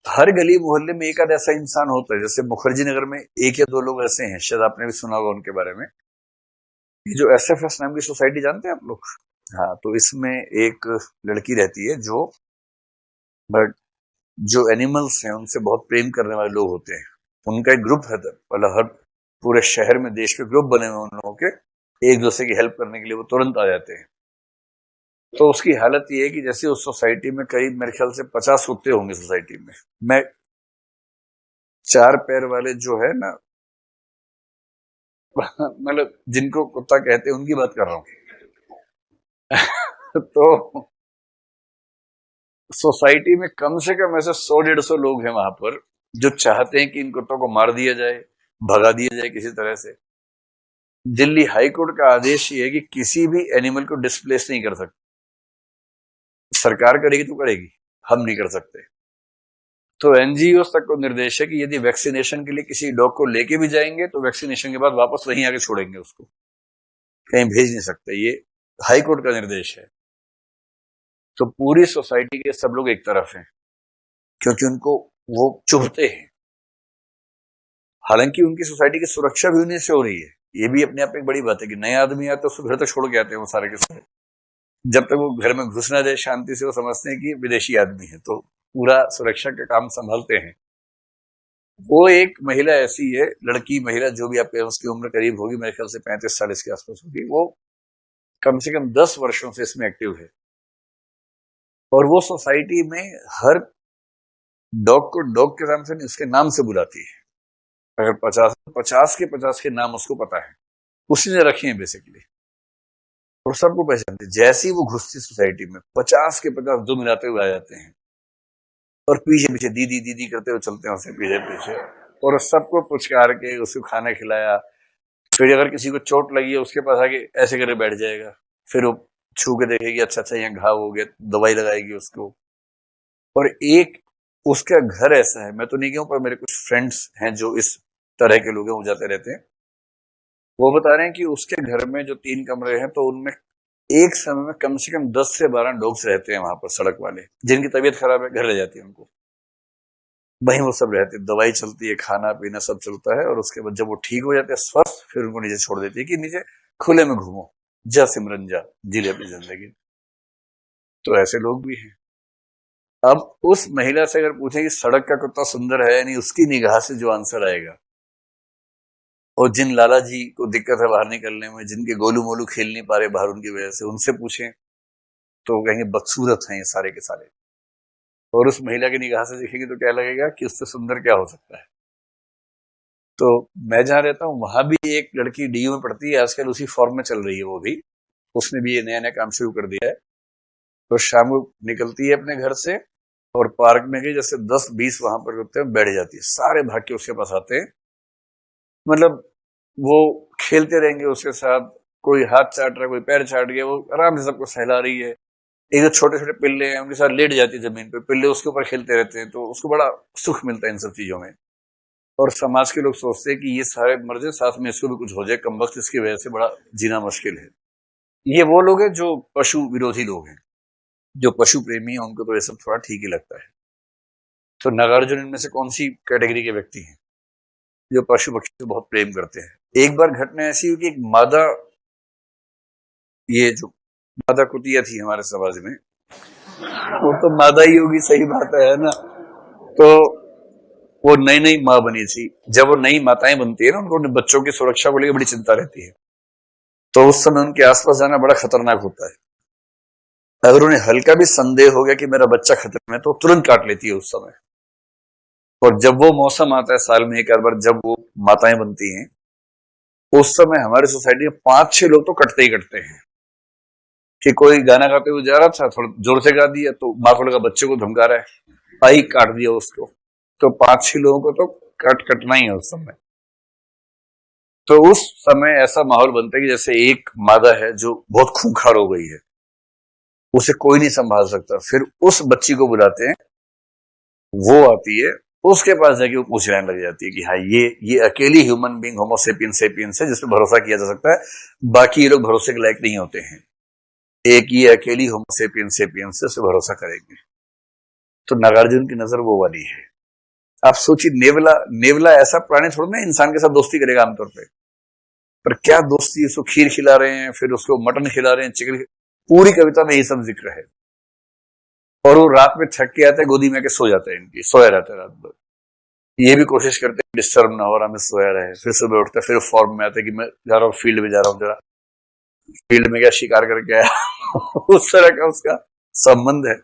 हर गली मोहल्ले में एक आध ऐसा इंसान होता है। जैसे मुखर्जी नगर में एक या दो लोग ऐसे हैं, शायद आपने भी सुना होगा उनके बारे में। ये जो एसएफएस नाम की सोसाइटी जानते हैं आप लोग? हाँ, तो इसमें एक लड़की रहती है जो, बट जो एनिमल्स हैं उनसे बहुत प्रेम करने वाले लोग होते हैं, उनका एक ग्रुप है। मतलब हर पूरे शहर में, देश में ग्रुप बने हुए उन लोगों के, एक दूसरे की हेल्प करने के लिए वो तुरंत आ जाते हैं। तो उसकी हालत ये है कि जैसे उस सोसाइटी में करीब मेरे ख्याल से 50 कुत्ते होंगे सोसाइटी में। मैं चार पैर वाले जो है ना मतलब जिनको कुत्ता कहते हैं उनकी बात कर रहा हूँ। तो सोसाइटी में कम से कम ऐसे 100-150 लोग हैं वहां पर जो चाहते हैं कि इन कुत्तों को मार दिया जाए, भगा दिया जाए किसी तरह से। दिल्ली हाई कोर्ट का आदेश ये है कि किसी भी एनिमल को डिस्प्लेस नहीं कर सकते। सरकार करेगी तो करेगी, हम नहीं कर सकते। तो एनजीओ तक को निर्देश है कि यदि वैक्सीनेशन के लिए किसी डॉग को लेके भी जाएंगे तो वैक्सीनेशन के बाद वापस वहीं आके छोड़ेंगे उसको, कहीं भेज नहीं सकते। ये हाई कोर्ट का निर्देश है। तो पूरी सोसाइटी के सब लोग एक तरफ हैं क्योंकि उनको वो चुभते हैं। हालांकि उनकी सोसाइटी की सुरक्षा भी उन्हीं से हो रही है। ये भी अपने आप में एक बड़ी बात है कि नए आदमी आते हैं उसको घर तक छोड़ के आते हैं वो सारे के सारे। जब तक वो घर में घुस ना जाए शांति से, वो समझते हैं कि विदेशी आदमी है, तो पूरा सुरक्षा का काम संभालते हैं। वो एक महिला ऐसी है, लड़की महिला जो भी आपके, उसकी उम्र करीब होगी मेरे ख्याल से 35 साल के आसपास होगी। वो कम से कम 10 वर्षों से इसमें एक्टिव है और वो सोसाइटी में हर डॉग को डॉग के नाम से नहीं, उसके नाम से बुलाती है। अगर 50 के नाम उसको पता है, उसी ने रखे हैं बेसिकली, और सबको पहचानते हैं। जैसे ही वो घुसती सोसाइटी में 50 के 50 दो मिलाते हुए आ जाते हैं और पीछे पीछे दीदी दीदी करते हुए चलते हैं उससे पीछे पीछे, और सबको पुचकार के उसको खाना खिलाया। फिर अगर किसी को चोट लगी है उसके पास आके ऐसे करके बैठ जाएगा, फिर वो छू के देखेगी, अच्छा अच्छा यहाँ घाव हो गया, दवाई लगाएगी उसको। और एक उसका घर ऐसा है, मैं तो नहीं कहूँ पर मेरे कुछ फ्रेंड्स हैं जो इस तरह के लोग हैं, वो जाते रहते हैं। वो बता रहे हैं कि उसके घर में जो 3 कमरे हैं तो उनमें एक समय में कम से कम 10 से 12 डॉग्स रहते हैं वहां पर, सड़क वाले जिनकी तबीयत खराब है घर ले जाती है उनको, वहीं वो सब रहते हैं। दवाई चलती है, खाना पीना सब चलता है, और उसके बाद जब वो ठीक हो जाते हैं स्वस्थ, फिर उनको नीचे छोड़ देती है कि नीचे खुले में घूमो, जा सिमरन जा, जी ले अपनी जिंदगी। तो ऐसे लोग भी हैं। अब उस महिला से अगर पूछे कि सड़क का कुत्ता सुंदर है या नहीं, उसकी निगाह से जो आंसर आएगा, और जिन लाला जी को दिक्कत है बाहर निकलने में, जिनके गोलू मोलू खेल नहीं पा रहे बाहर उनकी वजह से, उनसे पूछें तो वो कहेंगे बदसूरत हैं ये सारे के सारे। और उस महिला की निगाह से देखेंगे तो क्या लगेगा कि उससे सुंदर क्या हो सकता है। तो मैं जहां रहता हूँ वहां भी एक लड़की डीयू में पढ़ती है, आजकल उसी फॉर्म में चल रही है वो भी। उसने भी ये नया नया काम शुरू कर दिया है। तो शाम को निकलती है अपने घर से और पार्क में गई, जैसे 10-20 वहां पर होते हैं, बैठ जाती है, सारे भाग के उसके पास आते हैं। मतलब वो खेलते रहेंगे उसके साथ, कोई हाथ चाट रहा है, कोई पैर चाट गया, वो आराम से सबको सहला रही है। एक जो छोटे छोटे पिल्ले हैं उनके साथ लेट जाती है जमीन पे, पिल्ले उसके ऊपर खेलते रहते हैं, तो उसको बड़ा सुख मिलता है इन सब चीजों में। और समाज के लोग सोचते हैं कि ये सारे मर जाए, साथ में इसको भी कुछ हो जाए, कमबख्त इसकी वजह से बड़ा जीना मुश्किल है। ये वो लोग हैं जो पशु विरोधी लोग हैं। जो पशु प्रेमी है उनको तो ये सब थोड़ा ठीक ही लगता है। तो नागार्जुन इनमें से कौन सी कैटेगरी के व्यक्ति हैं जो पशु पक्षी से बहुत प्रेम करते हैं? एक बार घटना ऐसी हुई कि एक मादा, ये जो मादा कुतिया थी हमारे समाज में, वो तो मादा ही होगी, सही बात है ना। तो वो नई नई माँ बनी थी। जब वो नई माताएं बनती है ना, उनको अपने बच्चों की सुरक्षा को लेकर बड़ी चिंता रहती है। तो उस समय उनके आसपास जाना बड़ा खतरनाक होता है। अगर उन्हें हल्का भी संदेह हो गया कि मेरा बच्चा खतरे में, तो तुरंत काट लेती है उस समय। और जब वो मौसम आता है साल में एक आध बार, जब वो माताएं बनती हैं, उस समय हमारी सोसाइटी में 5-6 लोग तो कटते ही कटते हैं। कि कोई गाना गाते हुए जा रहा था, थोड़ा जोर से गा दिया तो माँ को लगा बच्चे को धमका रहा है, आई काट दिया उसको। तो 5-6 लोगों को तो कटना ही है उस समय। तो उस समय ऐसा माहौल बनता है कि जैसे एक मादा है जो बहुत खूंखार हो गई है, उसे कोई नहीं संभाल सकता। फिर उस बच्ची को बुलाते हैं, वो आती है, उसके पास जाके वो पूछने लग जाती है कि हाँ ये अकेली ह्यूमन बीइंग होमोसेपियन सेपियंस है जिसपे भरोसा किया जा सकता है, बाकी ये लोग भरोसे के लायक नहीं होते हैं। एक ये अकेली होमोसेपियन सेपियंस से भरोसा करेंगे। तो नागार्जुन की नजर वो वाली है। आप सोचिए, नेवला नेवला ऐसा प्राणी थोड़ा ना इंसान के साथ दोस्ती करेगा आमतौर पे, पर क्या दोस्ती, उसको खीर खिला रहे हैं, फिर उसको मटन खिला रहे हैं, चिकन, पूरी कविता में यही सब जिक्र है। और वो रात में थक के आते हैं, गोदी में के सो जाते हैं, इनकी सोया रहते हैं रात भर। ये भी कोशिश करते हैं डिस्टर्ब ना हो, आराम से सोया रहे, फिर सुबह उठते फिर फॉर्म में आते कि मैं जा रहा हूँ फील्ड में, जा रहा हूँ जरा फील्ड में क्या शिकार करके आया उस तरह का उसका संबंध है।